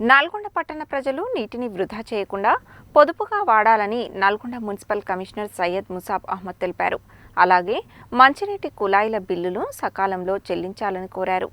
నల్గొండ పట్టణ ప్రజలు నీటిని వృధా చేయకుండా పొదుపుగా వాడాలని నల్గొండ మున్సిపల్ కమిషనర్ సయ్యద్ ముసాబ్ అహ్మద్ తెలిపారు. అలాగే మంచినీటి కుళాయిల బిల్లులు సకాలంలో చెల్లించాలని కోరారు.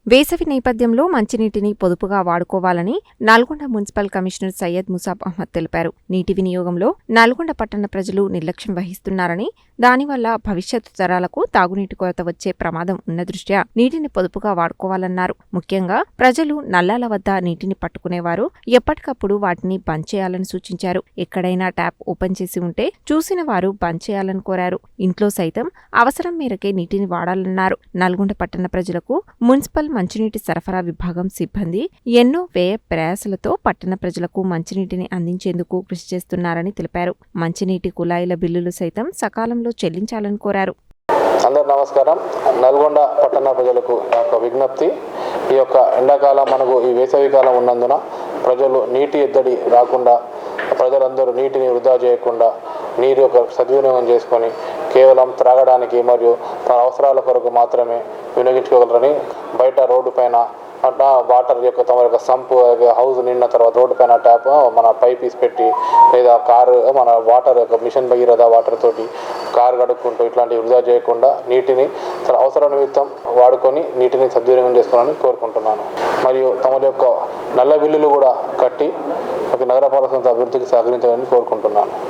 వేసవి నేపథ్యంలో మంచినీటిని పొదుపుగా వాడుకోవాలని నల్గొండ మున్సిపల్ కమిషనర్ సయ్యద్ ముసాబ్ అహ్మద్ తెలిపారు. నీటి వినియోగంలో నల్గొండ పట్టణ ప్రజలు నిర్లక్ష్యం వహిస్తున్నారని, దానివల్ల భవిష్యత్తు తరాలకు తాగునీటి కొరత వచ్చే ప్రమాదం ఉన్న దృష్ట్యా నీటిని పొదుపుగా వాడుకోవాలన్నారు. ముఖ్యంగా ప్రజలు నల్లాల వద్ద నీటిని పట్టుకునేవారు ఎప్పటికప్పుడు వాటిని బంద్ చేయాలని సూచించారు. ఎక్కడైనా ట్యాప్ ఓపెన్ చేసి ఉంటే చూసిన వారు బంద్ చేయాలని కోరారు. ఇంట్లో సైతం అవసరం మేరకే నీటిని వాడాలన్నారు. నల్గొండ పట్టణ ప్రజలకు మున్సిపల్ మంచినీటి సరఫరా విభాగం సిబ్బంది ఎన్నో వ్యయ ప్రయాసలతో పట్టణ ప్రజలకు మంచినీటిని అందించేందుకు కృషి చేస్తున్నారని తెలిపారు. మంచినీటి కుళాయిల బిల్లులు సైతం సకాలంలో చెల్లించాలని కోరారు. అందరూ నమస్కారం. నల్గొండ పట్టణ ప్రజలకు ఒక విజ్ఞప్తి. ఈ యొక్క ఎండాకాలం మనకు ఈ వేసవి కాలం ఉన్నందున ప్రజలు నీటి ఎద్దడి రాకుండా, ప్రజలందరూ నీటిని వృధా చేయకుండా నీరు యొక్క సద్వినియోగం చేసుకొని కేవలం త్రాగడానికి మరియు తన అవసరాల కొరకు మాత్రమే వినియోగించుకోగలరని, బయట రోడ్డు పైన వాటర్ యొక్క తమ యొక్క సంపు హౌస్ నిండిన తర్వాత రోడ్డు పైన ట్యాప్ మన పైప్ పెట్టి లేదా కారు మన వాటర్ యొక్క మిషన్ భగీరథ వాటర్ తోటి కారు కడుక్కుంటూ ఇట్లాంటివి వృధా చేయకుండా నీటిని తన అవసరం నిమిత్తం వాడుకొని నీటిని సద్వినియోగం చేసుకోవాలని కోరుకుంటున్నాను. మరియు తమ యొక్క నల్ల బిల్లులు కూడా కట్టి నగరపాలక సంస్థ అభివృద్ధికి సహకరించాలని కోరుకుంటున్నాను.